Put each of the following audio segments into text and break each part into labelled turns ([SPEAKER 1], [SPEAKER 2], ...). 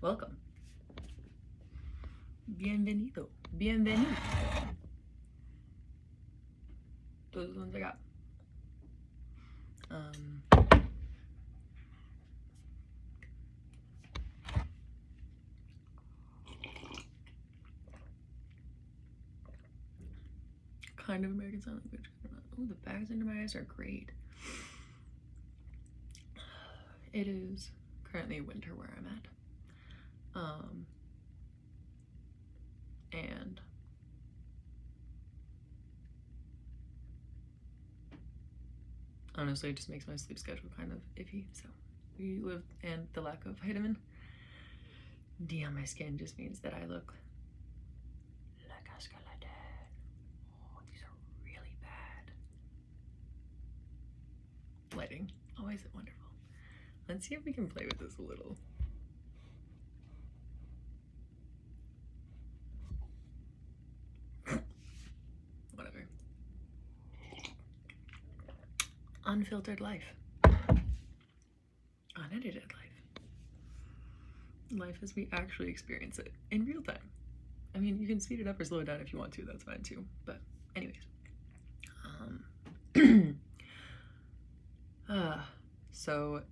[SPEAKER 1] Welcome. Bienvenido. Bienvenido. Those are the ones I got. Kind of American Sign Language. Oh, the bags under my eyes are great. It is currently winter where I'm at. And honestly, it just makes my sleep schedule kind of iffy. So we live, and the lack of vitamin D on my skin just means that I look like a skeleton. Oh, these are really bad. Lighting, always wonderful. Let's see if we can play with this a little. Whatever. Unfiltered life. Unedited life. Life as we actually experience it in real time. I mean, you can speed it up or slow it down if you want to, that's fine too. But anyways. So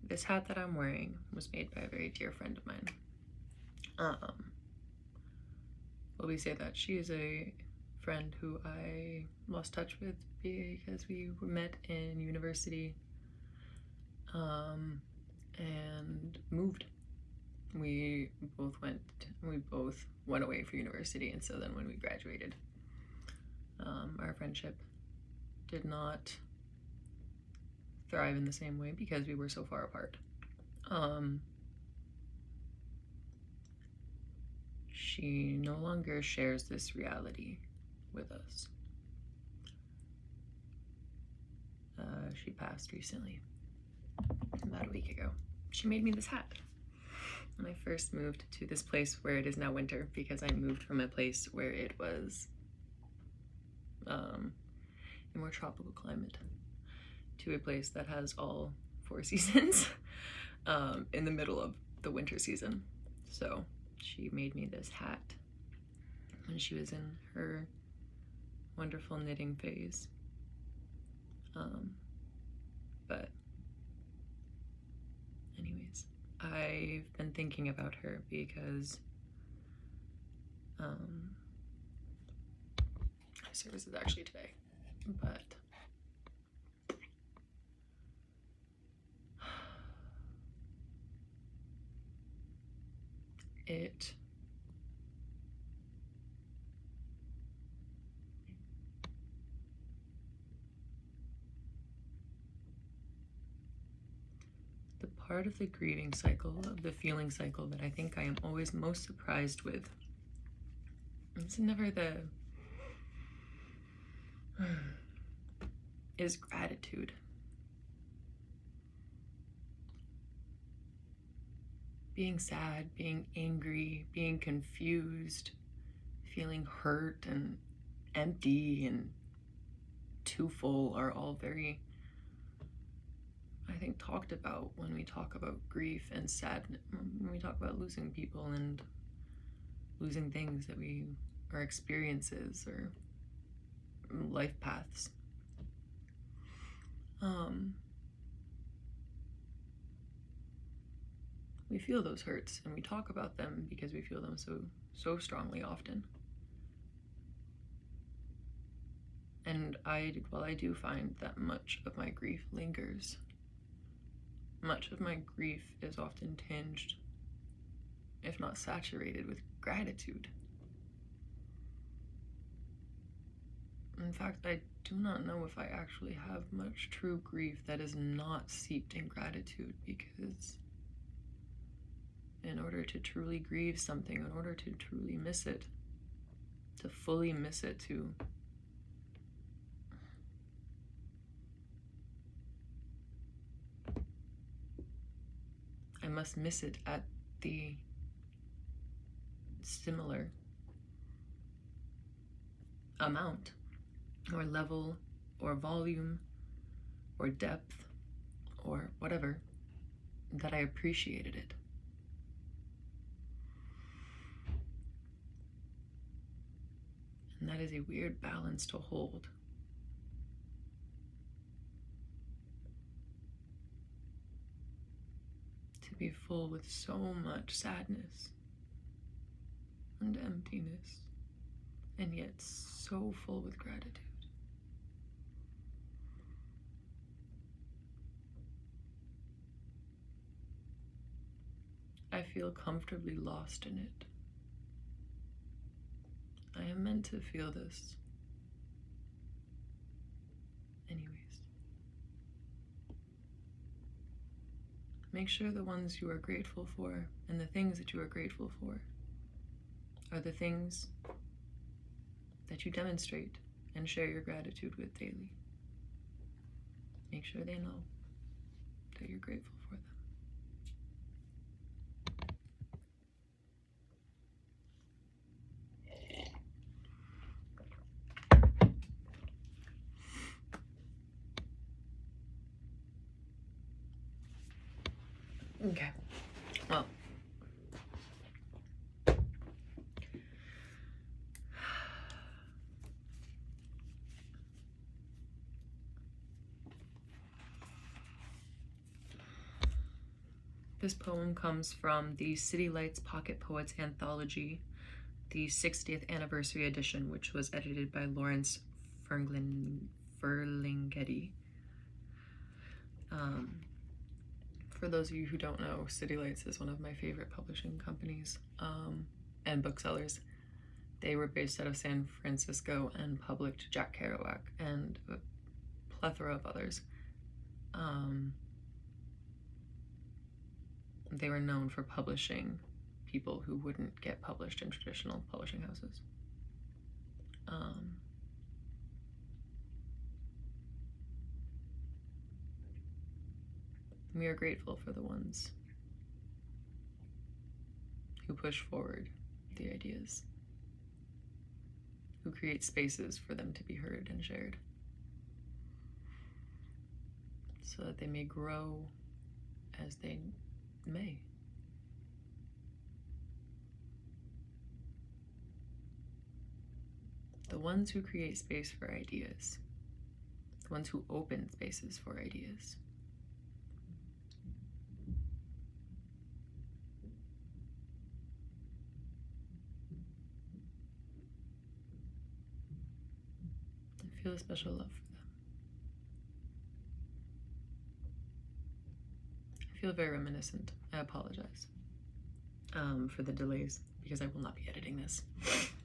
[SPEAKER 1] this hat that I'm wearing was made by a very dear friend of mine. Well, we say that she is a friend who I lost touch with because we met in university and moved. We both went away for university, and so then when we graduated, our friendship did not thrive in the same way because we were so far apart. She no longer shares this reality with us. She passed recently, about a week ago. She made me this hat when I first moved to this place where it is now winter, because I moved from a place where it was a more tropical climate to a place that has all 4 seasons in the middle of the winter season. So she made me this hat when she was in her wonderful knitting phase. But anyways, I've been thinking about her because service is actually today, but the part of the grieving cycle, of the feeling cycle, that I think I am always most surprised with, it's never is gratitude. Being sad, being angry, being confused, feeling hurt and empty and too full are all very, I think, talked about when we talk about grief and sadness, when we talk about losing people and losing things that or experiences or life paths. We feel those hurts and we talk about them because we feel them so strongly often. And while I do find that much of my grief lingers, much of my grief is often tinged, if not saturated, with gratitude. In fact, I do not know if I actually have much true grief that is not seeped in gratitude, because in order to truly grieve something, in order to truly miss it, to fully miss it, I must miss it at the similar amount or level or volume or depth or whatever, that I appreciated it. And that is a weird balance to hold. To be full with so much sadness and emptiness, and yet so full with gratitude. I feel comfortably lost in it. I am meant to feel this. Anyways. Make sure the ones you are grateful for and the things that you are grateful for are the things that you demonstrate and share your gratitude with daily. Make sure they know that you're grateful for them. Okay, well, this poem comes from the City Lights Pocket Poets Anthology, the 60th anniversary edition, which was edited by Lawrence Ferlinghetti. For those of you who don't know, City Lights is one of my favorite publishing companies and booksellers. They were based out of San Francisco and published Jack Kerouac and a plethora of others. They were known for publishing people who wouldn't get published in traditional publishing houses. We are grateful for the ones who push forward the ideas, who create spaces for them to be heard and shared, so that they may grow as they may. The ones who create space for ideas, the ones who open spaces for ideas, I feel a special love for them. I feel very reminiscent. I apologize for the delays, because I will not be editing this.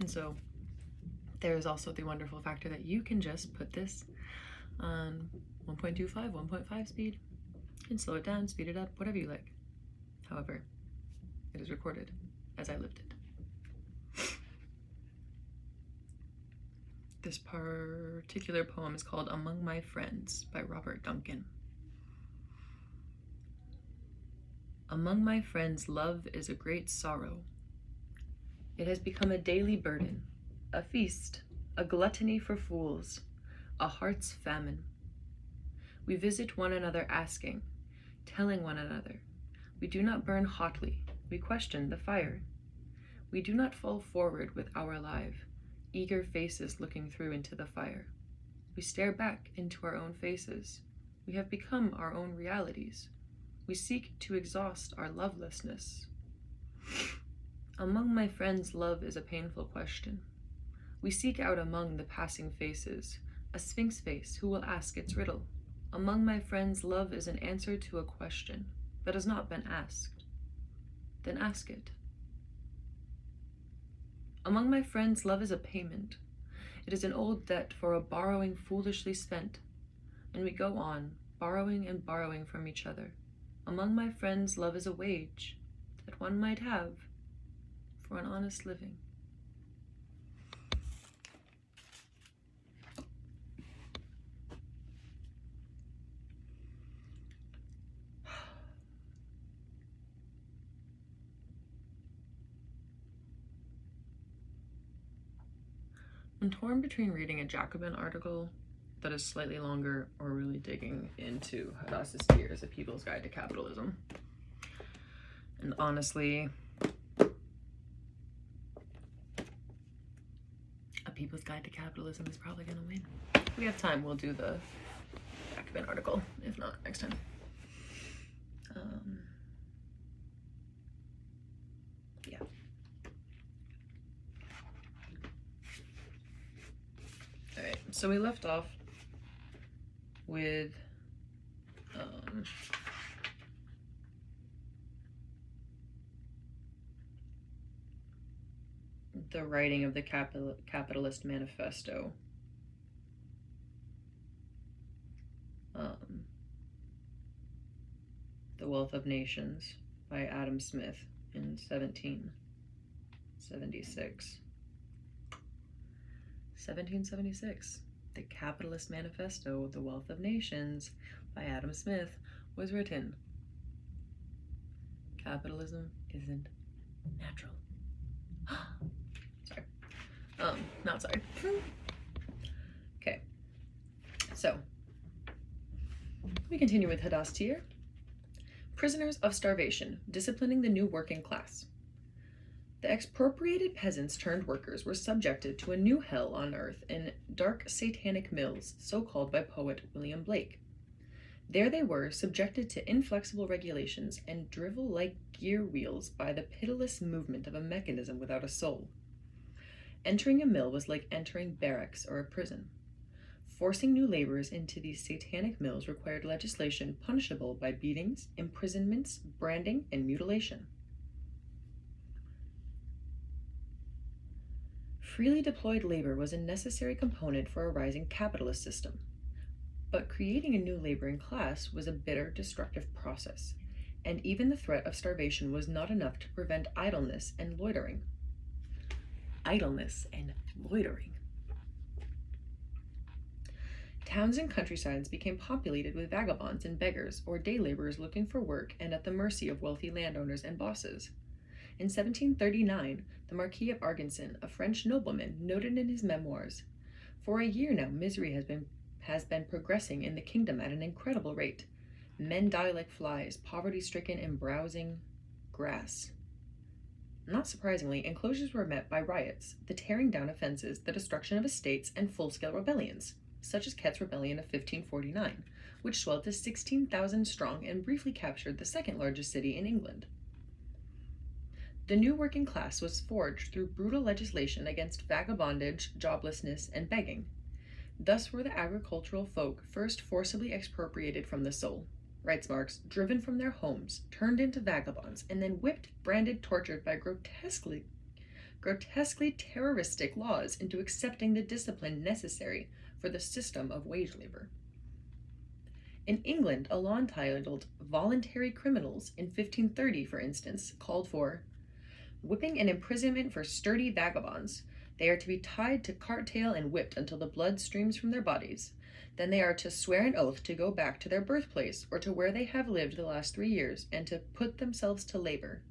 [SPEAKER 1] And so there's also the wonderful factor that you can just put this on 1.25, 1.5 speed. You can slow it down, speed it up, whatever you like. However, it is recorded as I lived it. This particular poem is called Among My Friends by Robert Duncan. Among my friends, love is a great sorrow. It has become a daily burden, a feast, a gluttony for fools, a heart's famine. We visit one another asking, telling one another. We do not burn hotly, we question the fire. We do not fall forward with our live, eager faces looking through into the fire. We stare back into our own faces. We have become our own realities. We seek to exhaust our lovelessness. Among my friends, love is a painful question. We seek out among the passing faces, a sphinx face who will ask its riddle. Among my friends, love is an answer to a question that has not been asked. Then ask it. Among my friends, love is a payment. It is an old debt for a borrowing foolishly spent. And we go on, borrowing and borrowing from each other. Among my friends, love is a wage that one might have for an honest living. I'm torn between reading a Jacobin article that is slightly longer or really digging into Hadas's Thier, A People's Guide to Capitalism. And honestly, A People's Guide to Capitalism is probably going to win. If we have time, we'll do the Jacobin article. If not, next time. Yeah. Alright, so we left off with the writing of the Capitalist Manifesto. The Wealth of Nations by Adam Smith in 1776. 1776. The Capitalist Manifesto, The Wealth of Nations by Adam Smith was written. Capitalism isn't natural. Sorry. Not sorry. Okay. So, we continue with Hadas Thier. Prisoners of starvation, disciplining the new working class. The expropriated peasants turned workers were subjected to a new hell on earth in dark satanic mills, so called by poet William Blake. There they were, subjected to inflexible regulations and driven like gear wheels by the pitiless movement of a mechanism without a soul. Entering a mill was like entering barracks or a prison. Forcing new laborers into these satanic mills required legislation punishable by beatings, imprisonments, branding, and mutilation. Freely deployed labor was a necessary component for a rising capitalist system, but creating a new laboring class was a bitter, destructive process, and even the threat of starvation was not enough to prevent idleness and loitering. Idleness and loitering. Towns and countrysides became populated with vagabonds and beggars or day laborers looking for work and at the mercy of wealthy landowners and bosses. In 1739, the Marquis of Argenson, a French nobleman, noted in his memoirs, "For a year now, misery has been progressing in the kingdom at an incredible rate. Men die like flies, poverty-stricken and browsing grass." Not surprisingly, enclosures were met by riots, the tearing down of fences, the destruction of estates, and full-scale rebellions, such as Kett's Rebellion of 1549, which swelled to 16,000 strong and briefly captured the second largest city in England. The new working class was forged through brutal legislation against vagabondage, joblessness, and begging. Thus were the agricultural folk first forcibly expropriated from the soul, writes Marx, driven from their homes, turned into vagabonds, and then whipped, branded, tortured by grotesquely terroristic laws into accepting the discipline necessary for the system of wage labor. In England, a law entitled Voluntary Criminals in 1530, for instance, called for whipping and imprisonment for sturdy vagabonds. They are to be tied to cart tail and whipped until the blood streams from their bodies. Then they are to swear an oath to go back to their birthplace or to where they have lived the last 3 years and to put themselves to labor.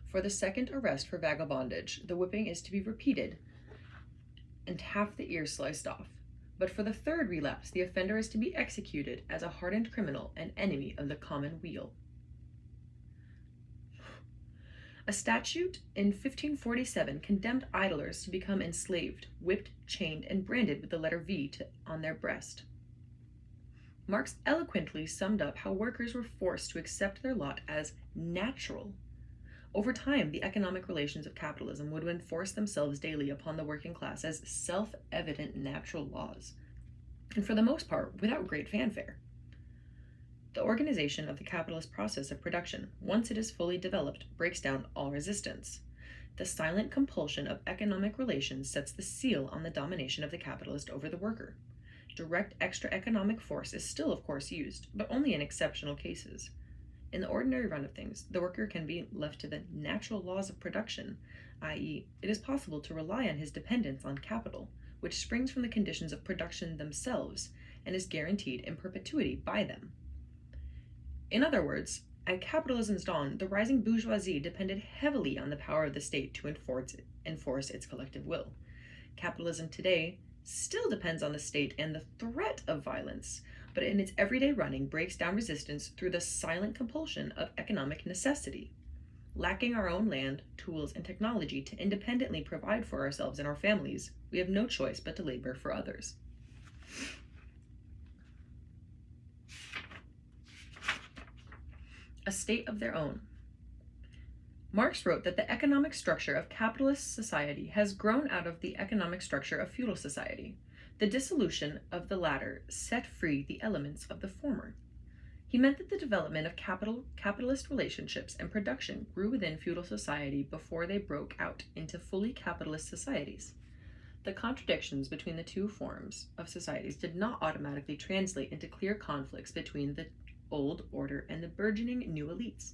[SPEAKER 1] For the second arrest for vagabondage, the whipping is to be repeated and half the ear sliced off. But for the third relapse, the offender is to be executed as a hardened criminal and enemy of the common weal. A statute in 1547 condemned idlers to become enslaved, whipped, chained, and branded with the letter V on their breast. Marx eloquently summed up how workers were forced to accept their lot as natural. Over time, the economic relations of capitalism would enforce themselves daily upon the working class as self-evident natural laws, and for the most part, without great fanfare. The organization of the capitalist process of production, once it is fully developed, breaks down all resistance. The silent compulsion of economic relations sets the seal on the domination of the capitalist over the worker. Direct extra economic force is still, of course, used, but only in exceptional cases. In the ordinary run of things, the worker can be left to the natural laws of production, i.e., it is possible to rely on his dependence on capital, which springs from the conditions of production themselves and is guaranteed in perpetuity by them. In other words, at capitalism's dawn, the rising bourgeoisie depended heavily on the power of the state to enforce its collective will. Capitalism today still depends on the state and the threat of violence, but in its everyday running breaks down resistance through the silent compulsion of economic necessity. Lacking our own land, tools, and technology to independently provide for ourselves and our families, we have no choice but to labor for others. A state of their own. Marx wrote that the economic structure of capitalist society has grown out of the economic structure of feudal society. The dissolution of the latter set free the elements of the former. He meant that the development of capitalist relationships and production grew within feudal society before they broke out into fully capitalist societies. The contradictions between the two forms of societies did not automatically translate into clear conflicts between the old order and the burgeoning new elites.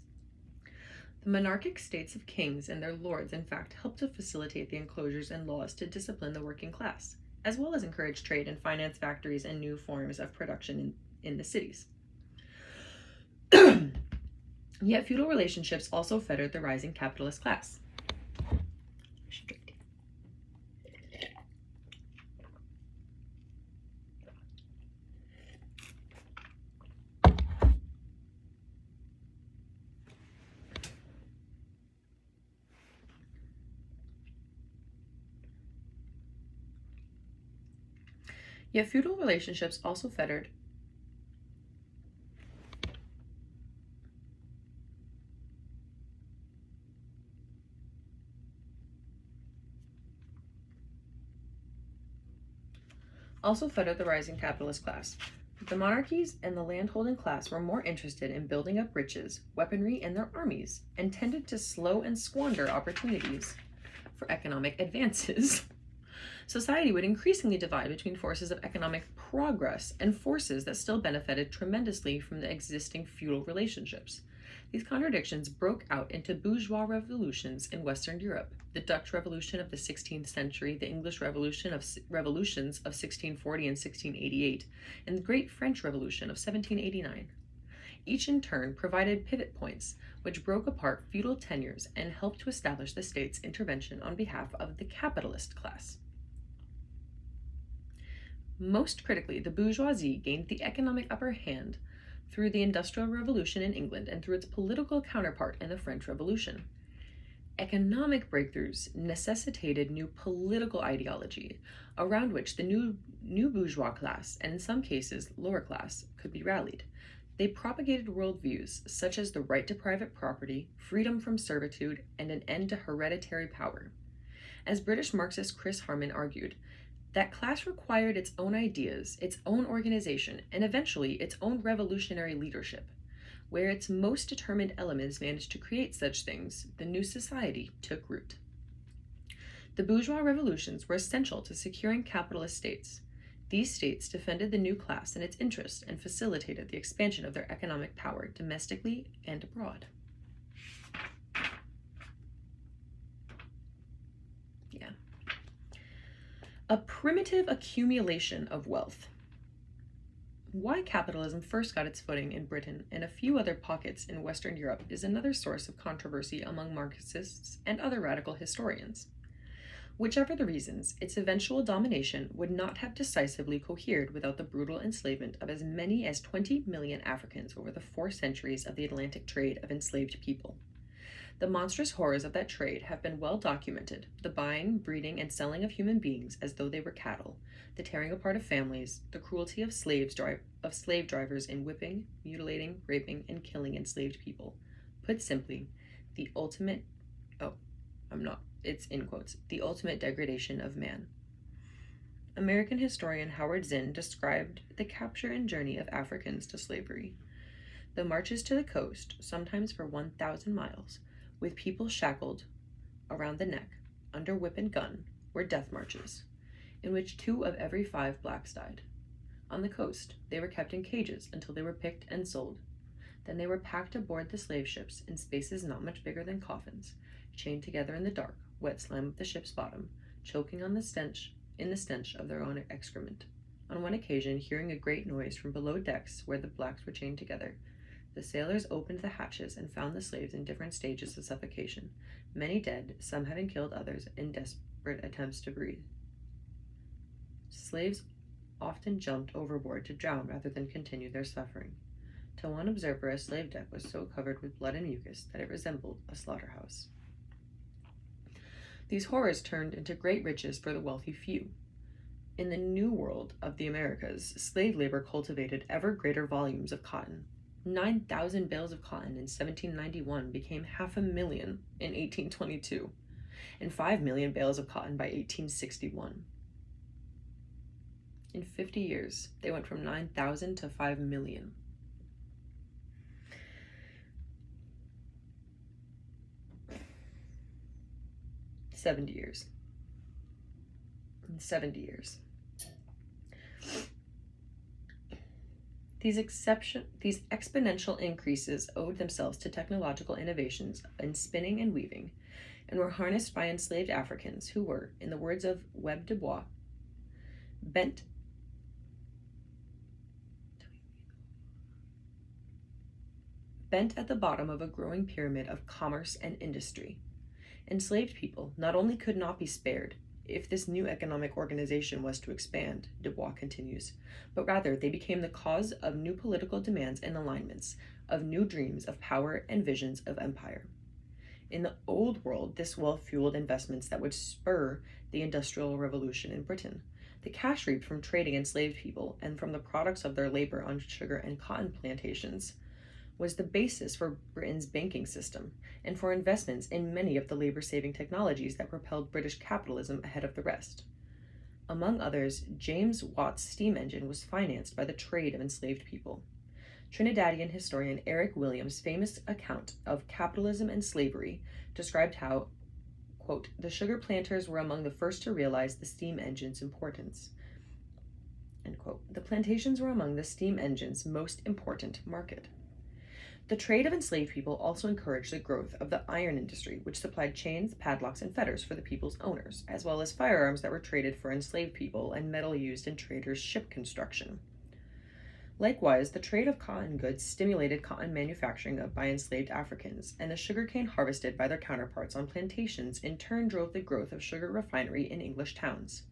[SPEAKER 1] The monarchic states of kings and their lords, in fact, helped to facilitate the enclosures and laws to discipline the working class, as well as encourage trade and finance factories and new forms of production in the cities. Yet feudal relationships also fettered the rising capitalist class. Yet feudal relationships also fettered the rising capitalist class. The monarchies and the landholding class were more interested in building up riches, weaponry, and their armies, and tended to slow and squander opportunities for economic advances. Society would increasingly divide between forces of economic progress and forces that still benefited tremendously from the existing feudal relationships. These contradictions broke out into bourgeois revolutions in Western Europe, the Dutch Revolution of the 16th century, the English revolutions of 1640 and 1688, and the Great French Revolution of 1789. Each in turn provided pivot points, which broke apart feudal tenures and helped to establish the state's intervention on behalf of the capitalist class. Most critically, the bourgeoisie gained the economic upper hand through the Industrial Revolution in England and through its political counterpart in the French Revolution. Economic breakthroughs necessitated new political ideology around which the new bourgeois class, and in some cases lower class, could be rallied. They propagated worldviews such as the right to private property, freedom from servitude, and an end to hereditary power. As British Marxist Chris Harman argued, that class required its own ideas, its own organization, and eventually its own revolutionary leadership. Where its most determined elements managed to create such things, the new society took root. The bourgeois revolutions were essential to securing capitalist states. These states defended the new class and its interests and facilitated the expansion of their economic power domestically and abroad. A primitive accumulation of wealth. Why capitalism first got its footing in Britain and a few other pockets in Western Europe is another source of controversy among Marxists and other radical historians. Whichever the reasons, its eventual domination would not have decisively cohered without the brutal enslavement of as many as 20 million Africans over the 4 centuries of the Atlantic trade of enslaved people. The monstrous horrors of that trade have been well documented: the buying, breeding, and selling of human beings as though they were cattle, the tearing apart of families, the cruelty of slave drivers in whipping, mutilating, raping, and killing enslaved people. Put simply, the ultimate the ultimate degradation of man. American historian Howard Zinn described the capture and journey of Africans to slavery. The marches to the coast, sometimes for 1,000 miles, with people shackled around the neck, under whip and gun, were death marches, in which 2 of every 5 blacks died. On the coast, they were kept in cages until they were picked and sold. Then they were packed aboard the slave ships in spaces not much bigger than coffins, chained together in the dark, wet slime of the ship's bottom, choking on the stench of their own excrement. On one occasion, hearing a great noise from below decks where the blacks were chained together, the sailors opened the hatches and found the slaves in different stages of suffocation, many dead, some having killed others in desperate attempts to breathe. Slaves often jumped overboard to drown rather than continue their suffering. To one observer, a slave deck was so covered with blood and mucus that it resembled a slaughterhouse. These horrors turned into great riches for the wealthy few. In the New World of the Americas, slave labor cultivated ever greater volumes of cotton. 9,000 bales of cotton in 1791 became 500,000 in 1822, and 5 million bales of cotton by 1861. In 50 years, they went from 9,000 to 5 million. In 70 years. These exponential increases owed themselves to technological innovations in spinning and weaving, and were harnessed by enslaved Africans who were, in the words of Webb du Bois, bent at the bottom of a growing pyramid of commerce and industry. Enslaved people not only could not be spared if this new economic organization was to expand, Du Bois continues, but rather they became the cause of new political demands and alignments, of new dreams of power and visions of empire. In the Old World, this wealth fueled investments that would spur the Industrial Revolution in Britain. The cash reaped from trading enslaved people and from the products of their labor on sugar and cotton plantations was the basis for Britain's banking system and for investments in many of the labor-saving technologies that propelled British capitalism ahead of the rest. Among others, James Watt's steam engine was financed by the trade of enslaved people. Trinidadian historian Eric Williams' famous account of Capitalism and Slavery described how, quote, the sugar planters were among the first to realize the steam engine's importance. End quote. The plantations were among the steam engine's most important market. The trade of enslaved people also encouraged the growth of the iron industry, which supplied chains, padlocks, and fetters for the people's owners, as well as firearms that were traded for enslaved people and metal used in traders' ship construction. Likewise, the trade of cotton goods stimulated cotton manufacturing by enslaved Africans, and the sugarcane harvested by their counterparts on plantations in turn drove the growth of sugar refinery in English towns.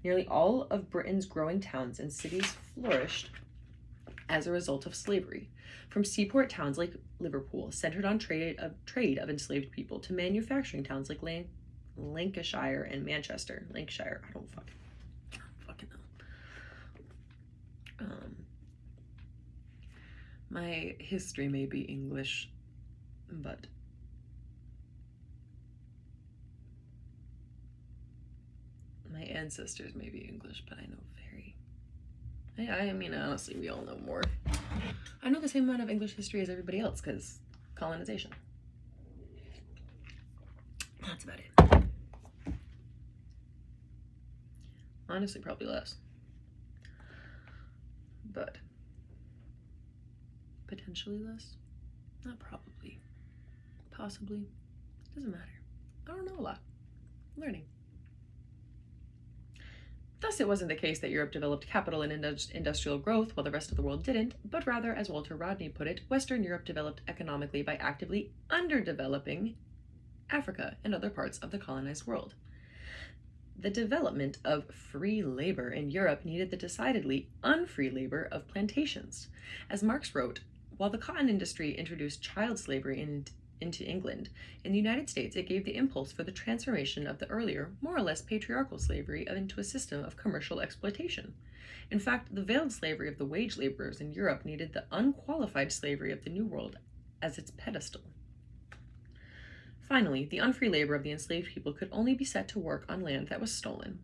[SPEAKER 1] Nearly all of Britain's growing towns and cities flourished as a result of slavery, from seaport towns like Liverpool, centered on trade of enslaved people, to manufacturing towns like Lancashire and Manchester. Lancashire, I don't fucking know. My history may be English, but my ancestors may be English, but I know I mean, honestly, we all know more. I know the same amount of English history as everybody else, because colonization. That's about it. Honestly, probably less. But potentially less. Not probably. Possibly. Doesn't matter. I don't know a lot. I'm learning. Thus, it wasn't the case that Europe developed capital and industrial growth while the rest of the world didn't, but rather, as Walter Rodney put it, Western Europe developed economically by actively underdeveloping Africa and other parts of the colonized world. The development of free labor in Europe needed the decidedly unfree labor of plantations. As Marx wrote, while the cotton industry introduced child slavery into England, in the United States it gave the impulse for the transformation of the earlier, more or less patriarchal slavery into a system of commercial exploitation. In fact, the veiled slavery of the wage laborers in Europe needed the unqualified slavery of the New World as its pedestal. Finally, the unfree labor of the enslaved people could only be set to work on land that was stolen.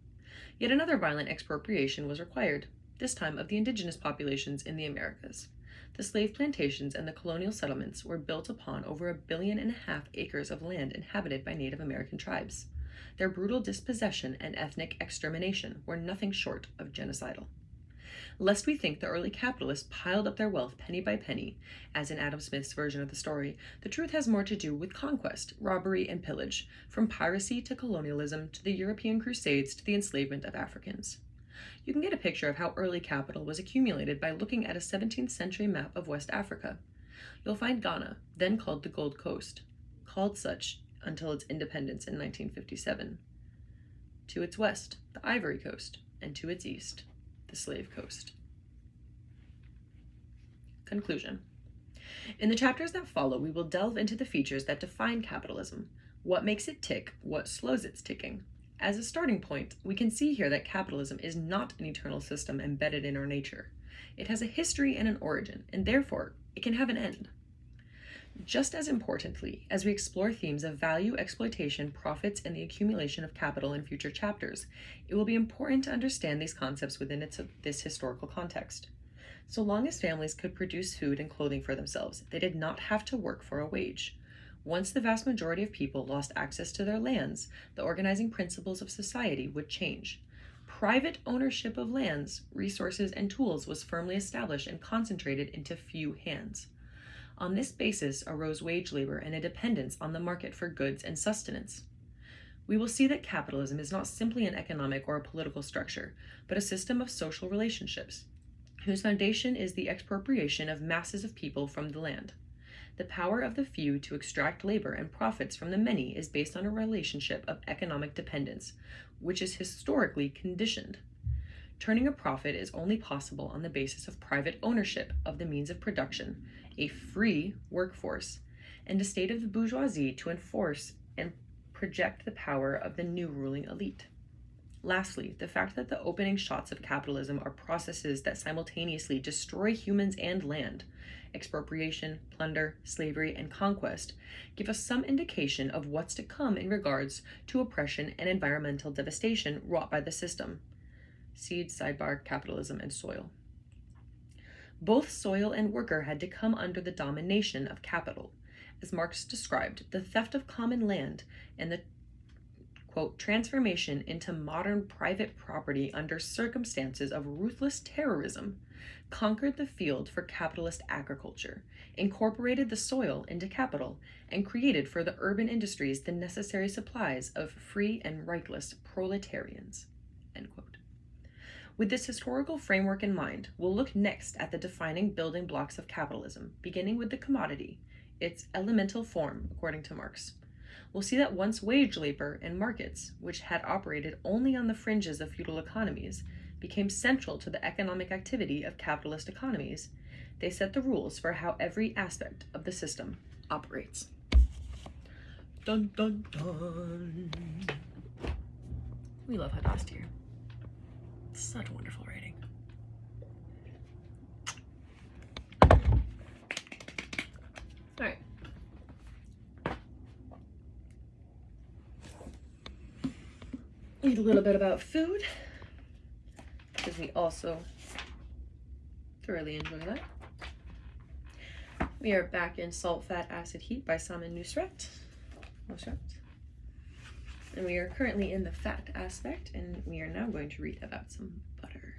[SPEAKER 1] Yet another violent expropriation was required, this time of the indigenous populations in the Americas. The slave plantations and the colonial settlements were built upon over 1.5 billion acres of land inhabited by Native American tribes. Their brutal dispossession and ethnic extermination were nothing short of genocidal. Lest we think the early capitalists piled up their wealth penny by penny, as in Adam Smith's version of the story, the truth has more to do with conquest, robbery, and pillage, from piracy to colonialism to the European Crusades to the enslavement of Africans. You can get a picture of how early capital was accumulated by looking at a 17th century map of West Africa. You'll find Ghana, then called the Gold Coast, called such until its independence in 1957. To its west, the Ivory Coast, and to its east, the slave coast. Conclusion. In the chapters that follow, we will delve into the features that define capitalism, what makes it tick, what slows its ticking. As a starting point, we can see here that capitalism is not an eternal system embedded in our nature. It has a history and an origin, and therefore, it can have an end. Just as importantly, as we explore themes of value, exploitation, profits, and the accumulation of capital in future chapters, it will be important to understand these concepts within this historical context. So long as families could produce food and clothing for themselves, they did not have to work for a wage. Once the vast majority of people lost access to their lands, the organizing principles of society would change. Private ownership of lands, resources, and tools was firmly established and concentrated into few hands. On this basis arose wage labor and a dependence on the market for goods and sustenance. We will see that capitalism is not simply an economic or a political structure, but a system of social relationships, whose foundation is the expropriation of masses of people from the land. The power of the few to extract labor and profits from the many is based on a relationship of economic dependence, which is historically conditioned. Turning a profit is only possible on the basis of private ownership of the means of production, a free workforce, and a state of the bourgeoisie to enforce and project the power of the new ruling elite. Lastly, the fact that the opening shots of capitalism are processes that simultaneously destroy humans and land, expropriation, plunder, slavery, and conquest, give us some indication of what's to come in regards to oppression and environmental devastation wrought by the system. Seed, sidebar, capitalism, and soil. Both soil and worker had to come under the domination of capital. As Marx described, the theft of common land and the quote, transformation into modern private property under circumstances of ruthless terrorism, conquered the field for capitalist agriculture, incorporated the soil into capital, and created for the urban industries the necessary supplies of free and rightless proletarians. End quote. With this historical framework in mind, we'll look next at the defining building blocks of capitalism, beginning with the commodity, its elemental form, according to Marx. We'll see that once wage labor and markets, which had operated only on the fringes of feudal economies, became central to the economic activity of capitalist economies, they set the rules for how every aspect of the system operates. Dun dun dun. We love Hadas Thier. Such wonderful writing. All right. Read a little bit about food, because we also thoroughly enjoy that. We are back in Salt, Fat, Acid, Heat by Samin Nosrat. And we are currently in the fat aspect, and we are now going to read about some butter.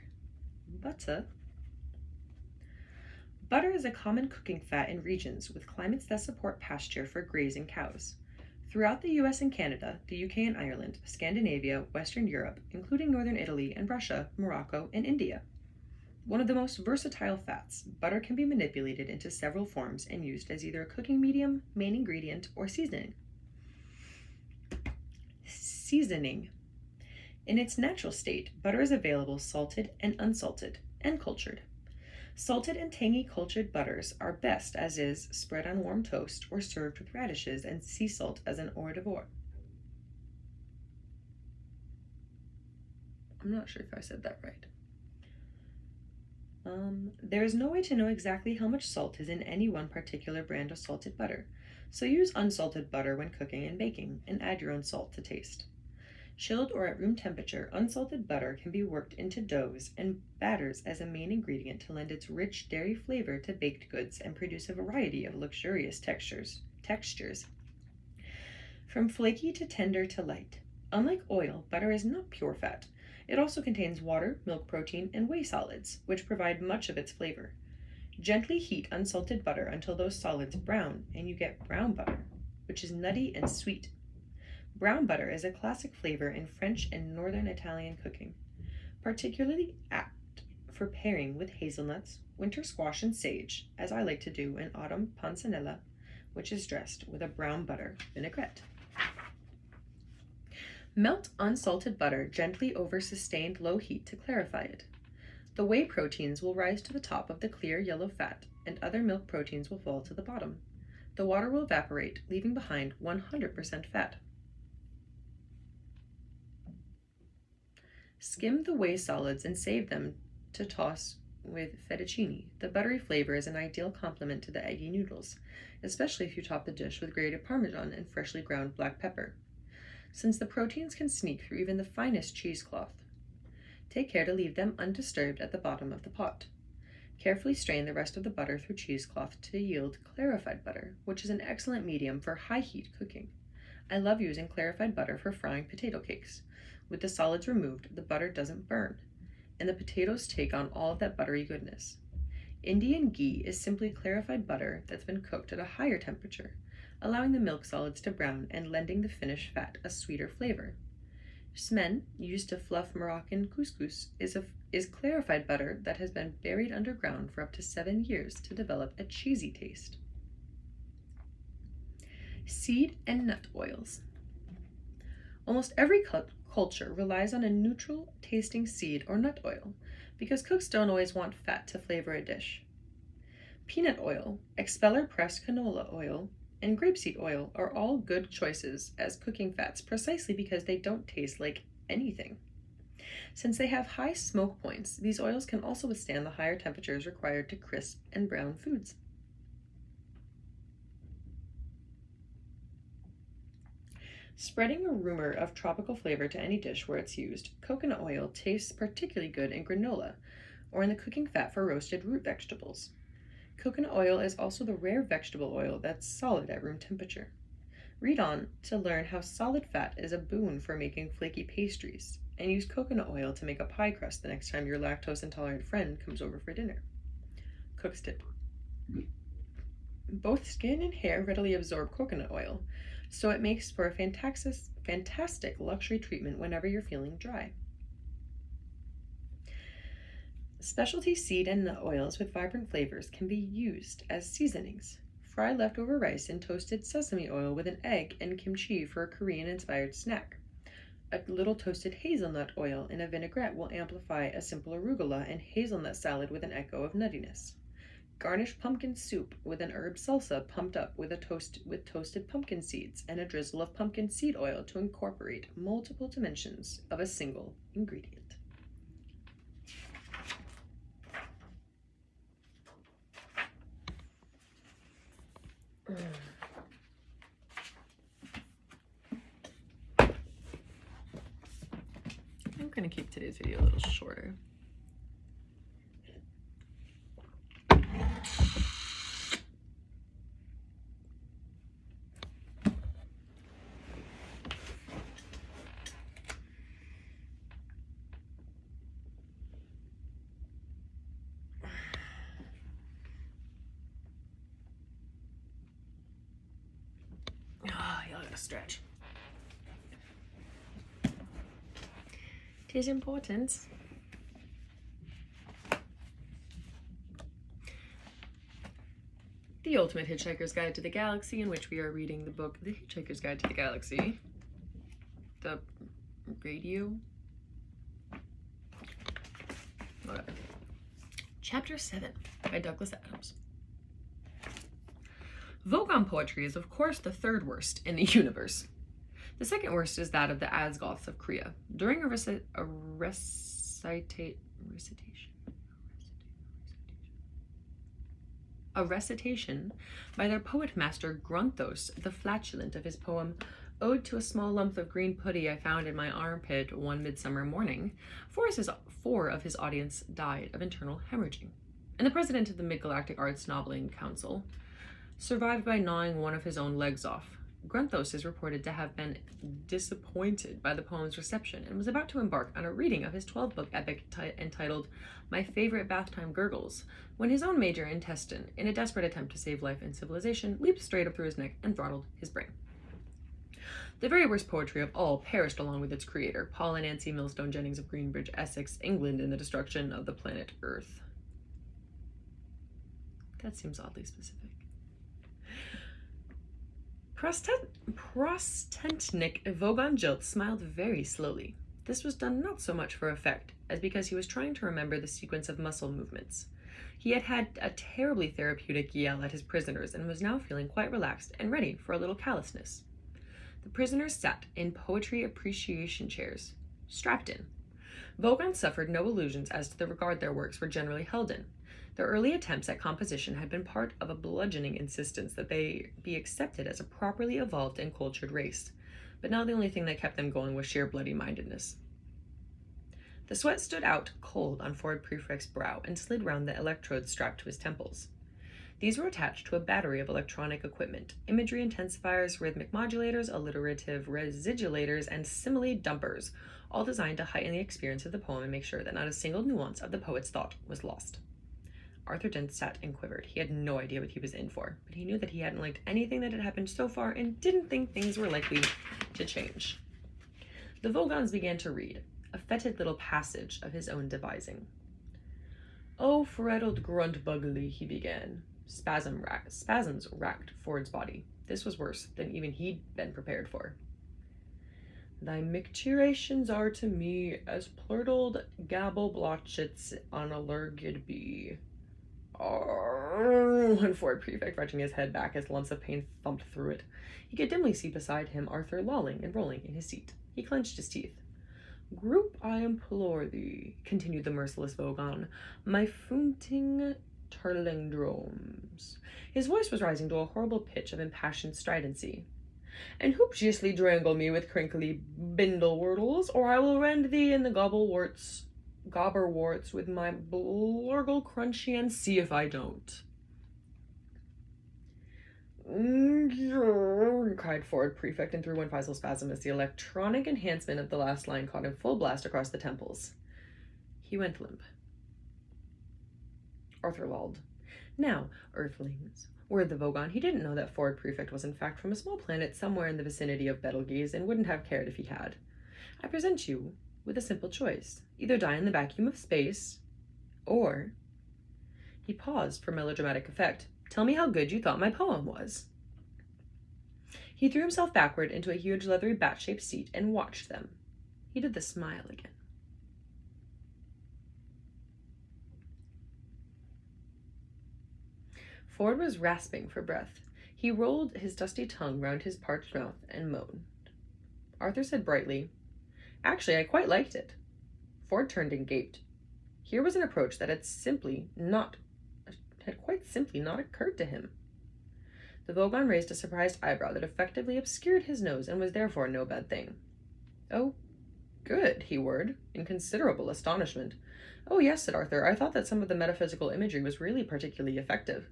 [SPEAKER 1] Butter is a common cooking fat in regions with climates that support pasture for grazing cows. Throughout the US and Canada, the UK and Ireland, Scandinavia, Western Europe, including Northern Italy and Russia, Morocco, and India. One of the most versatile fats, butter can be manipulated into several forms and used as either a cooking medium, main ingredient, or seasoning. In its natural state, butter is available salted and unsalted, and cultured. Salted and tangy cultured butters are best as is, spread on warm toast, or served with radishes and sea salt as an hors d'oeuvre. I'm not sure if I said that right. There is no way to know exactly how much salt is in any one particular brand of salted butter, so use unsalted butter when cooking and baking, and add your own salt to taste. Chilled or at room temperature, unsalted butter can be worked into doughs and batters as a main ingredient to lend its rich dairy flavor to baked goods and produce a variety of luxurious textures. From flaky to tender to light. Unlike oil, butter is not pure fat. It also contains water, milk protein, and whey solids, which provide much of its flavor. Gently heat unsalted butter until those solids brown, and you get brown butter, which is nutty and sweet. Brown butter is a classic flavor in French and Northern Italian cooking, particularly apt for pairing with hazelnuts, winter squash, and sage, as I like to do in autumn panzanella, which is dressed with a brown butter vinaigrette. Melt unsalted butter gently over sustained low heat to clarify it. The whey proteins will rise to the top of the clear yellow fat, and other milk proteins will fall to the bottom. The water will evaporate, leaving behind 100% fat. Skim the whey solids and save them to toss with fettuccine. The buttery flavor is an ideal complement to the eggy noodles, especially if you top the dish with grated Parmesan and freshly ground black pepper, since the proteins can sneak through even the finest cheesecloth. Take care to leave them undisturbed at the bottom of the pot. Carefully strain the rest of the butter through cheesecloth to yield clarified butter, which is an excellent medium for high-heat cooking. I love using clarified butter for frying potato cakes. With the solids removed, the butter doesn't burn, and the potatoes take on all of that buttery goodness. Indian ghee is simply clarified butter that's been cooked at a higher temperature, allowing the milk solids to brown and lending the finished fat a sweeter flavor. Smen, used to fluff Moroccan couscous, is clarified butter that has been buried underground for up to 7 years to develop a cheesy taste. Seed and nut oils. Almost every culture relies on a neutral tasting seed or nut oil because cooks don't always want fat to flavor a dish. Peanut oil, expeller pressed canola oil, and grapeseed oil are all good choices as cooking fats precisely because they don't taste like anything. Since they have high smoke points, these oils can also withstand the higher temperatures required to crisp and brown foods. Spreading a rumor of tropical flavor to any dish where it's used, coconut oil tastes particularly good in granola or in the cooking fat for roasted root vegetables. Coconut oil is also the rare vegetable oil that's solid at room temperature. Read on to learn how solid fat is a boon for making flaky pastries, and use coconut oil to make a pie crust the next time your lactose-intolerant friend comes over for dinner. Cook's tip. Both skin and hair readily absorb coconut oil, so it makes for a fantastic luxury treatment whenever you're feeling dry. Specialty seed and nut oils with vibrant flavors can be used as seasonings. Fry leftover rice in toasted sesame oil with an egg and kimchi for a Korean-inspired snack. A little toasted hazelnut oil in a vinaigrette will amplify a simple arugula and hazelnut salad with an echo of nuttiness. Garnish pumpkin soup with an herb salsa pumped up with toasted pumpkin seeds and a drizzle of pumpkin seed oil to incorporate multiple dimensions of a single ingredient. I'm going to keep today's video a little shorter. Y'all gotta stretch. It is important. The Ultimate Hitchhiker's Guide to the Galaxy, in which we are reading the book The Hitchhiker's Guide to the Galaxy. The radio. Okay. Chapter 7 by Douglas Adams. Vogon poetry is, of course, the third worst in the universe. The second worst is that of the Asgoths of Korea. During a recitation by their poet master Grunthos, the flatulent, of his poem Ode to a Small Lump of Green Putty I Found in My Armpit One Midsummer Morning, 4 of his audience died of internal hemorrhaging, and the president of the Mid-Galactic Arts Noveling Council survived by gnawing one of his own legs off. Grunthos is reported to have been disappointed by the poem's reception and was about to embark on a reading of his 12-book epic entitled My Favorite Bath Time Gurgles, when his own major intestine, in a desperate attempt to save life and civilization, leaped straight up through his neck and throttled his brain. The very worst poetry of all perished along with its creator, Paul and Nancy Millstone Jennings of Greenbridge, Essex, England, in the destruction of the planet Earth. That seems oddly specific. Prostentnik Vogon Jilt smiled very slowly. This was done not so much for effect, as because he was trying to remember the sequence of muscle movements. He had had a terribly therapeutic yell at his prisoners and was now feeling quite relaxed and ready for a little callousness. The prisoners sat in poetry appreciation chairs, strapped in. Vogon suffered no illusions as to the regard their works were generally held in. Their early attempts at composition had been part of a bludgeoning insistence that they be accepted as a properly evolved and cultured race, but now the only thing that kept them going was sheer bloody-mindedness. The sweat stood out cold on Ford Prefect's brow and slid round the electrodes strapped to his temples. These were attached to a battery of electronic equipment, imagery intensifiers, rhythmic modulators, alliterative residulators, and simile dumpers, all designed to heighten the experience of the poem and make sure that not a single nuance of the poet's thought was lost. Arthur Dent sat and quivered. He had no idea what he was in for, but he knew that he hadn't liked anything that had happened so far and didn't think things were likely to change. The Vogons began to read, a fetid little passage of his own devising. "Oh, freddled grunt bugly," he began. Spasms racked Ford's body. This was worse than even he'd been prepared for. "Thy micturations are to me as plurtled gabble blotchets on a lurgid bee." "Oh," went Ford Prefect, retching his head back as lumps of pain thumped through it. He could dimly see beside him Arthur lolling and rolling in his seat. He clenched his teeth. "Group, I implore thee," continued the merciless Vogon, "my foonting turlingdromes." His voice was rising to a horrible pitch of impassioned stridency. "And hooptiously drangle me with crinkly bindle-wordles, or I will rend thee in the gobberworts with my blurgle crunchy and see if I don't." Cried Ford Prefect and threw one facial spasm as the electronic enhancement of the last line caught him full blast across the temples. He went limp. Arthur lolled. "Now, Earthlings," word the Vogon. He didn't know that Ford Prefect was in fact from a small planet somewhere in the vicinity of Betelgeuse and wouldn't have cared if he had. "I present you with a simple choice. Either die in the vacuum of space, or..." He paused for melodramatic effect. "Tell me how good you thought my poem was." He threw himself backward into a huge leathery bat-shaped seat and watched them. He did the smile again. Ford was rasping for breath. He rolled his dusty tongue round his parched mouth and moaned. Arthur said brightly, "Actually, I quite liked it." Ford turned and gaped. Here was an approach that had quite simply not occurred to him. The Vogon raised a surprised eyebrow that effectively obscured his nose and was therefore no bad thing. "Oh, good," he whirred, in considerable astonishment. "Oh, yes," said Arthur. "I thought that some of the metaphysical imagery was really particularly effective."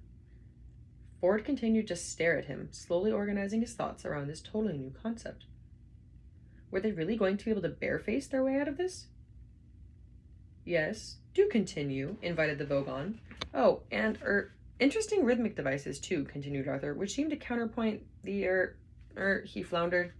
[SPEAKER 1] Ford continued to stare at him, slowly organizing his thoughts around this totally new concept. Were they really going to be able to bareface their way out of this? "Yes, do continue," invited the Vogon. "Oh, and, interesting rhythmic devices, too," continued Arthur, "which seem to counterpoint the, he floundered.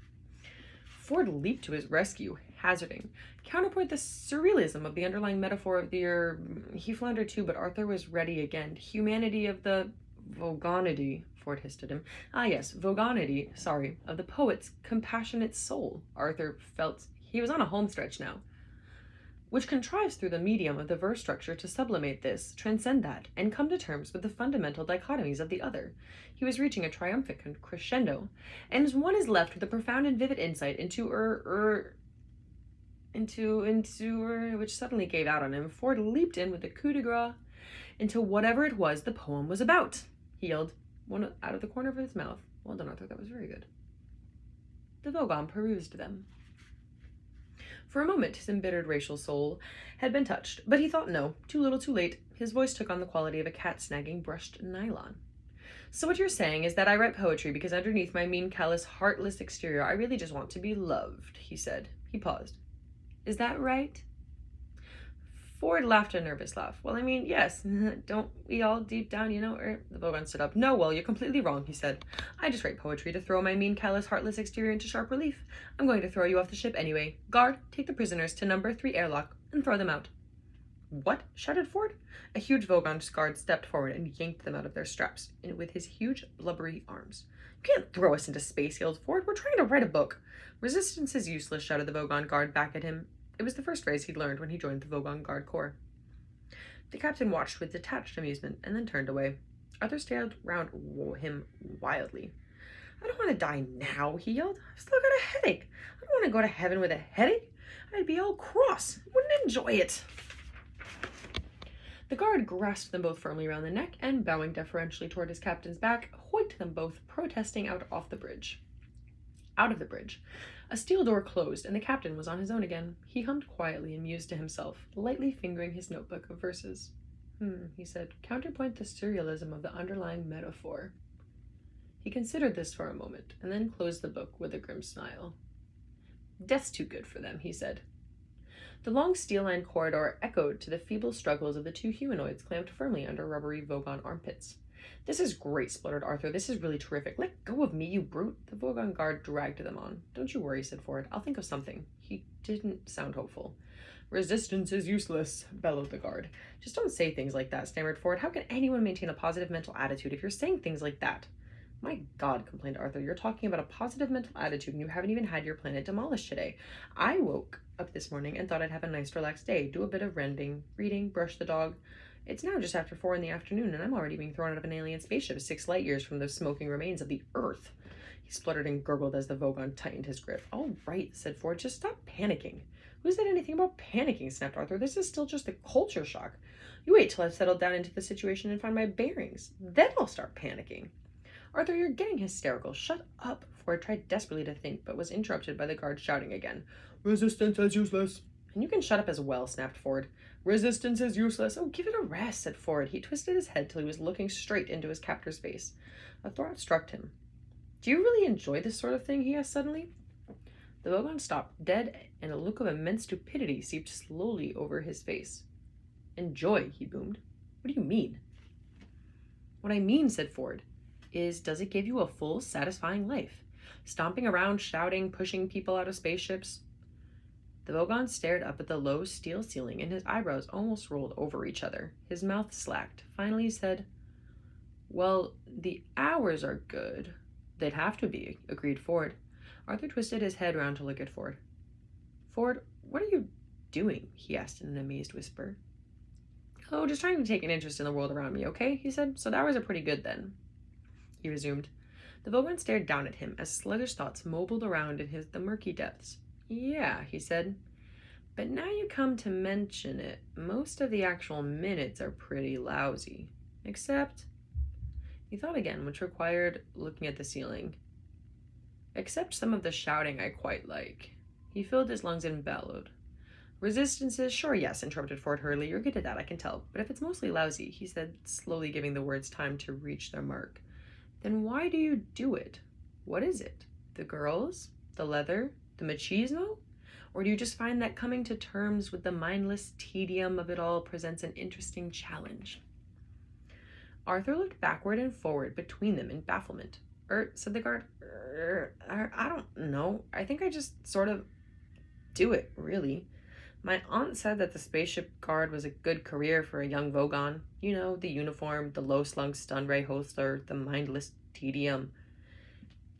[SPEAKER 1] Ford leaped to his rescue, hazarding, "Counterpoint the surrealism of the underlying metaphor of the, he floundered too, but Arthur was ready again. Humanity of the Vogonity," Ford hissed at him. "Ah, yes, Vogonity, sorry, of the poet's compassionate soul." Arthur felt he was on a home stretch now. "Which contrives through the medium of the verse structure to sublimate this, transcend that, and come to terms with the fundamental dichotomies of the other." He was reaching a triumphant crescendo, and one is left with a profound and vivid insight into which suddenly gave out on him. Ford leaped in with a coup de grace into whatever it was the poem was about. He yelled, one out of the corner of his mouth. "Well done, Arthur, that was very good." The Vogon perused them. For a moment, his embittered racial soul had been touched, but he thought no, too little too late. His voice took on the quality of a cat snagging brushed nylon. "So what you're saying is that I write poetry because underneath my mean, callous, heartless exterior, I really just want to be loved," he said. He paused. "Is that right?" Ford laughed a nervous laugh. "Well, I mean, yes. Don't we all deep down, The Vogon stood up. "No, well, you're completely wrong," he said. "I just write poetry to throw my mean, callous, heartless exterior into sharp relief. I'm going to throw you off the ship anyway. Guard, take the prisoners to number 3 airlock and throw them out." "What?" shouted Ford. A huge Vogon guard stepped forward and yanked them out of their straps with his huge, blubbery arms. You can't throw us into space, yelled Ford. We're trying to write a book. Resistance is useless, shouted the Vogon guard back at him. It was the first phrase he'd learned when he joined the Vogon Guard Corps. The captain watched with detached amusement and then turned away. Arthur stared round him wildly. I don't want to die now, he yelled. I've still got a headache. I don't want to go to heaven with a headache. I'd be all cross. I wouldn't enjoy it. The guard grasped them both firmly round the neck and, bowing deferentially toward his captain's back, hoiked them both, protesting out of the bridge. A steel door closed, and the captain was on his own again. He hummed quietly and mused to himself, lightly fingering his notebook of verses. He said, counterpoint the surrealism of the underlying metaphor. He considered this for a moment, and then closed the book with a grim smile. Death's too good for them, he said. The long steel-lined corridor echoed to the feeble struggles of the two humanoids clamped firmly under rubbery Vogon armpits. This is great, spluttered Arthur. This is really terrific. Let go of me, you brute. The Vogon guard dragged them on. Don't you worry, said Ford. I'll think of something. He didn't sound hopeful. Resistance is useless, bellowed the guard. Just don't say things like that, stammered Ford. How can anyone maintain a positive mental attitude if you're saying things like that? My God, complained Arthur, you're talking about a positive mental attitude and you haven't even had your planet demolished today. I woke up this morning and thought I'd have a nice relaxed day, do a bit of reading, brush the dog. It's now just after 4 p.m, and I'm already being thrown out of an alien spaceship 6 light years from the smoking remains of the Earth. He spluttered and gurgled as the Vogon tightened his grip. All right, said Ford, just stop panicking. Who said anything about panicking, snapped Arthur. This is still just a culture shock. You wait till I've settled down into the situation and find my bearings. Then I'll start panicking. Arthur, you're getting hysterical. Shut up. Ford tried desperately to think, but was interrupted by the guard shouting again. Resistance is useless. And you can shut up as well, snapped Ford. Resistance is useless. Oh, give it a rest, said Ford. He twisted his head till he was looking straight into his captor's face. A thought struck him. Do you really enjoy this sort of thing? He asked suddenly. The Vogon stopped dead, and a look of immense stupidity seeped slowly over his face. Enjoy, he boomed. What do you mean? What I mean, said Ford, is does it give you a full, satisfying life? Stomping around, shouting, pushing people out of spaceships? The Vogon stared up at the low steel ceiling, and his eyebrows almost rolled over each other. His mouth slacked. Finally he said, well, the hours are good. They'd have to be, agreed Ford. Arthur twisted his head round to look at Ford. Ford, what are you doing? He asked in an amazed whisper. Oh, just trying to take an interest in the world around me, okay? He said. So the hours are pretty good then. He resumed. The Vogon stared down at him as sluggish thoughts mobiled around in the murky depths. Yeah, he said. But now you come to mention it, most of the actual minutes are pretty lousy. Except, he thought again, which required looking at the ceiling. Except some of the shouting I quite like. He filled his lungs and bellowed. Resistances? Sure, yes, interrupted Ford hurriedly. You're good at that, I can tell. But if it's mostly lousy, he said, slowly giving the words time to reach their mark, then why do you do it? What is it? The girls? The leather? The machismo? Or do you just find that coming to terms with the mindless tedium of it all presents an interesting challenge? Arthur looked backward and forward between them in bafflement. Said the guard. I don't know. I think I just sort of do it, really. My aunt said that the spaceship guard was a good career for a young Vogon. You know, the uniform, the low-slung stun ray holster, the mindless tedium.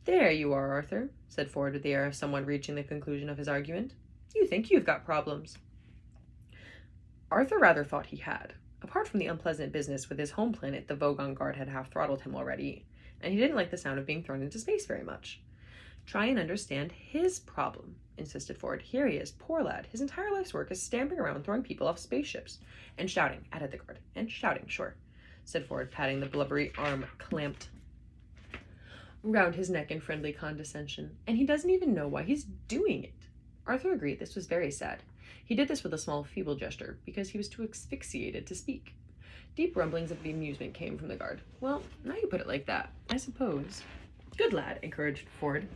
[SPEAKER 1] There you are, Arthur, said Ford with the air of someone reaching the conclusion of his argument. You think you've got problems. Arthur rather thought he had. Apart from the unpleasant business with his home planet, the Vogon guard had half-throttled him already, and he didn't like the sound of being thrown into space very much. Try and understand his problem, insisted Ford. Here he is, poor lad. His entire life's work is stamping around throwing people off spaceships. And shouting, added the guard. And shouting, sure, said Ford, patting the blubbery arm clamped round his neck in friendly condescension. And he doesn't even know why he's doing it. Arthur agreed this was very sad. He did this with a small feeble gesture, because he was too asphyxiated to speak. Deep rumblings of amusement came from the guard. Well, now you put it like that, I suppose. Good lad, encouraged Ford.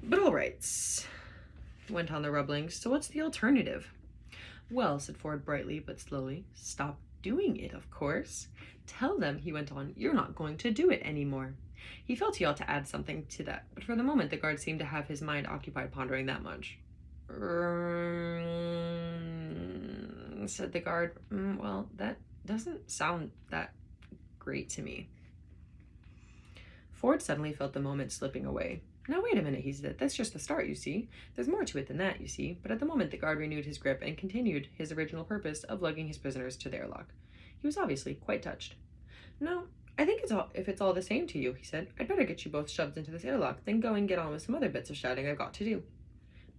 [SPEAKER 1] But all right, went on the rumblings. So what's the alternative? Well, said Ford brightly but slowly, stop doing it, of course. Tell them, he went on, you're not going to do it anymore. He felt he ought to add something to that, but for the moment the guard seemed to have his mind occupied pondering that much. Said the guard. Well, that doesn't sound that great to me. Ford suddenly felt the moment slipping away. Now wait a minute, he said. That's just the start, you see. There's more to it than that, you see. But at the moment the guard renewed his grip and continued his original purpose of lugging his prisoners to the airlock. He was obviously quite touched. No, I think if it's all the same to you, he said, I'd better get you both shoved into this airlock, then go and get on with some other bits of shouting I've got to do.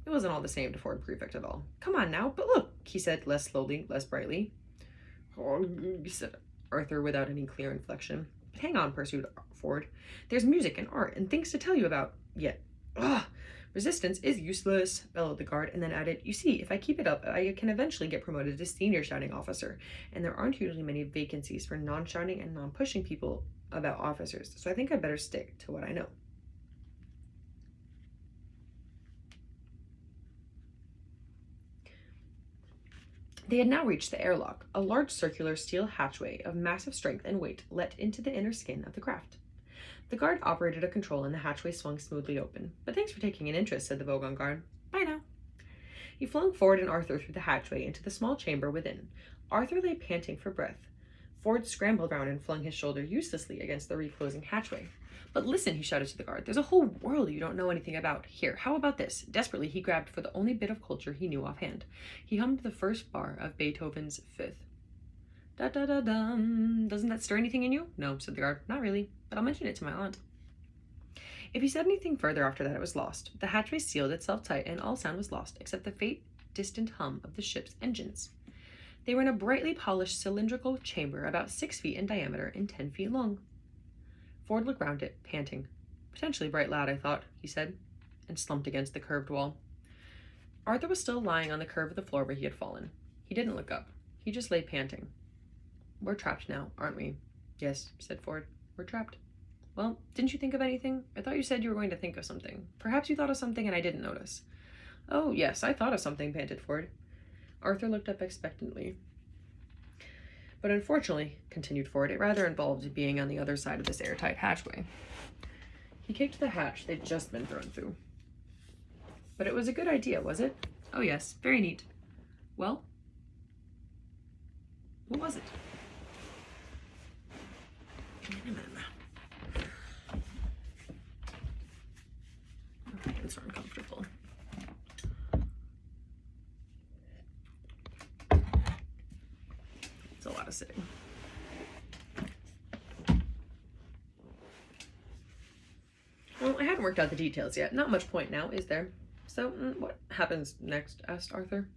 [SPEAKER 1] It wasn't all the same to Ford Prefect at all. Come on now, but look, he said, less slowly, less brightly. Oh, said Arthur without any clear inflection. But hang on, pursued Ford. There's music and art and things to tell you about. Yet, resistance is useless, bellowed the guard, and then added, you see, if I keep it up, I can eventually get promoted to senior shouting officer, and there aren't usually many vacancies for non-shouting and non-pushing people about officers, so I think I'd better stick to what I know. They had now reached the airlock, a large circular steel hatchway of massive strength and weight let into the inner skin of the craft. The guard operated a control and the hatchway swung smoothly open. But thanks for taking an interest, said the Vogon guard. Bye now. He flung Ford and Arthur through the hatchway into the small chamber within. Arthur lay panting for breath. Ford scrambled round and flung his shoulder uselessly against the reclosing hatchway. But listen, he shouted to the guard, there's a whole world you don't know anything about. Here, how about this? Desperately, he grabbed for the only bit of culture he knew offhand. He hummed the first bar of Beethoven's Fifth. Da-da-da-dum. Doesn't that stir anything in you? No, said the guard. Not really, but I'll mention it to my aunt. If he said anything further after that, it was lost. The hatchway sealed itself tight, and all sound was lost, except the faint, distant hum of the ship's engines. They were in a brightly polished cylindrical chamber about 6 feet in diameter and 10 feet long. Ford looked round it, panting. Potentially bright lad, I thought, he said, and slumped against the curved wall. Arthur was still lying on the curve of the floor where he had fallen. He didn't look up. He just lay panting. We're trapped now, aren't we? Yes, said Ford. We're trapped. Well, didn't you think of anything? I thought you said you were going to think of something. Perhaps you thought of something and I didn't notice. Oh, yes, I thought of something, panted Ford. Arthur looked up expectantly. But unfortunately, continued Ford, it rather involved being on the other side of this airtight hatchway. He kicked the hatch they'd just been thrown through. But it was a good idea, was it? Oh yes, very neat. Well, what was it? It's uncomfortable. It's a lot of sitting. Well, I hadn't worked out the details yet. Not much point now, is there? So, what happens next? Asked Arthur.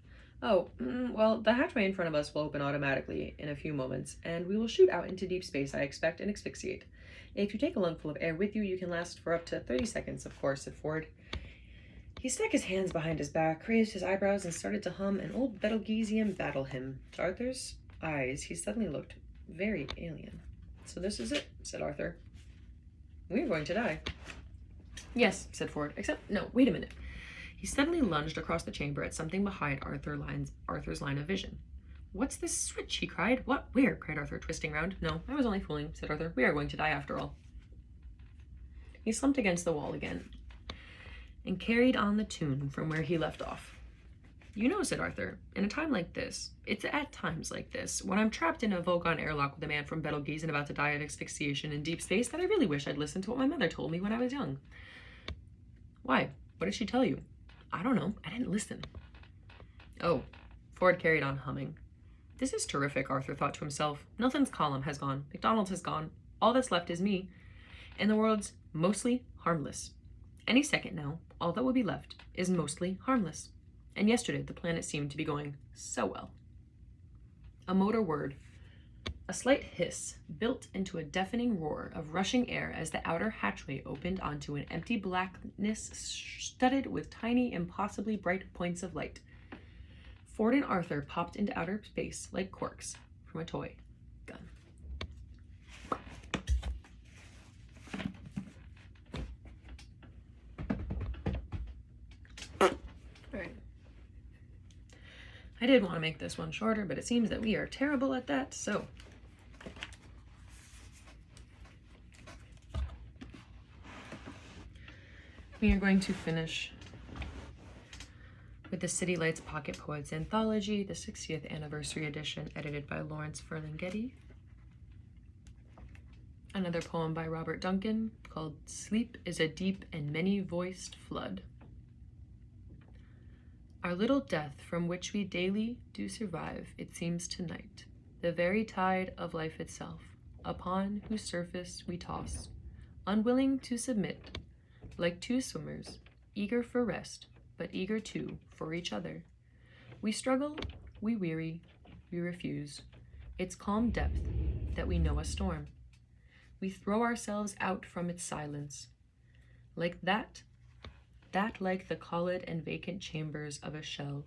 [SPEAKER 1] Oh, well, the hatchway in front of us will open automatically in a few moments, and we will shoot out into deep space, I expect, and asphyxiate. If you take a lungful of air with you, you can last for up to 30 seconds, of course, said Ford. He stuck his hands behind his back, raised his eyebrows, and started to hum an old Betelgeusian battle hymn. To Arthur's eyes, he suddenly looked very alien. So this is it, said Arthur. We're going to die. Yes, said Ford, except, no, wait a minute. He suddenly lunged across the chamber at something behind Arthur's line of vision. What's this switch? He cried. What? Where? Cried Arthur, twisting round. No, I was only fooling, said Arthur. We are going to die after all. He slumped against the wall again and carried on the tune from where he left off. You know, said Arthur, in a time like this, it's at times like this, when I'm trapped in a Vogon airlock with a man from Betelgeuse and about to die of asphyxiation in deep space, that I really wish I'd listened to what my mother told me when I was young. Why? What did she tell you? I don't know. I didn't listen. Oh, Ford carried on humming. This is terrific, Arthur thought to himself. Nelson's column has gone. McDonald's has gone. All that's left is me. And the world's mostly harmless. Any second now, all that will be left is mostly harmless. And yesterday, the planet seemed to be going so well. A motor whirred. A slight hiss built into a deafening roar of rushing air as the outer hatchway opened onto an empty blackness studded with tiny, impossibly bright points of light. Ford and Arthur popped into outer space like corks from a toy gun. Alright. I did want to make this one shorter, but it seems that we are terrible at that, so we are going to finish with the City Lights Pocket Poets Anthology, the 60th Anniversary Edition, edited by Lawrence Ferlinghetti. Another poem by Robert Duncan called Sleep is a Deep and Many-Voiced Flood. Our little death from which we daily do survive, it seems tonight, the very tide of life itself, upon whose surface we toss, unwilling to submit, like two swimmers, eager for rest, but eager too for each other. We struggle, we weary, we refuse. Its calm depth that we know a storm. We throw ourselves out from its silence. Like that like the collid and vacant chambers of a shell,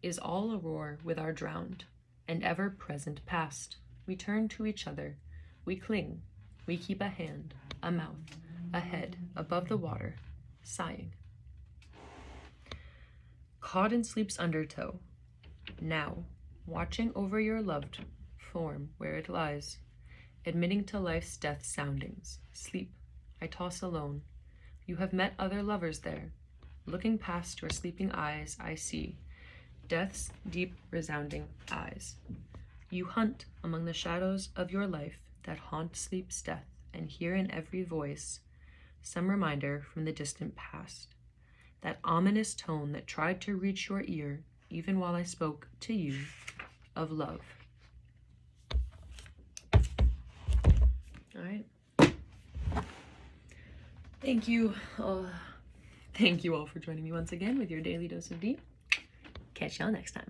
[SPEAKER 1] is all a roar with our drowned and ever-present past. We turn to each other, we cling, we keep a hand, a mouth, a head above the water, sighing. Caught in sleep's undertow, now, watching over your loved form where it lies, admitting to life's death soundings. Sleep, I toss alone. You have met other lovers there. Looking past your sleeping eyes, I see death's deep, resounding eyes. You hunt among the shadows of your life that haunt sleep's death, and hear in every voice some reminder from the distant past. That ominous tone that tried to reach your ear, even while I spoke to you of love. All right. Thank you all for joining me once again with your daily dose of D. Catch y'all next time.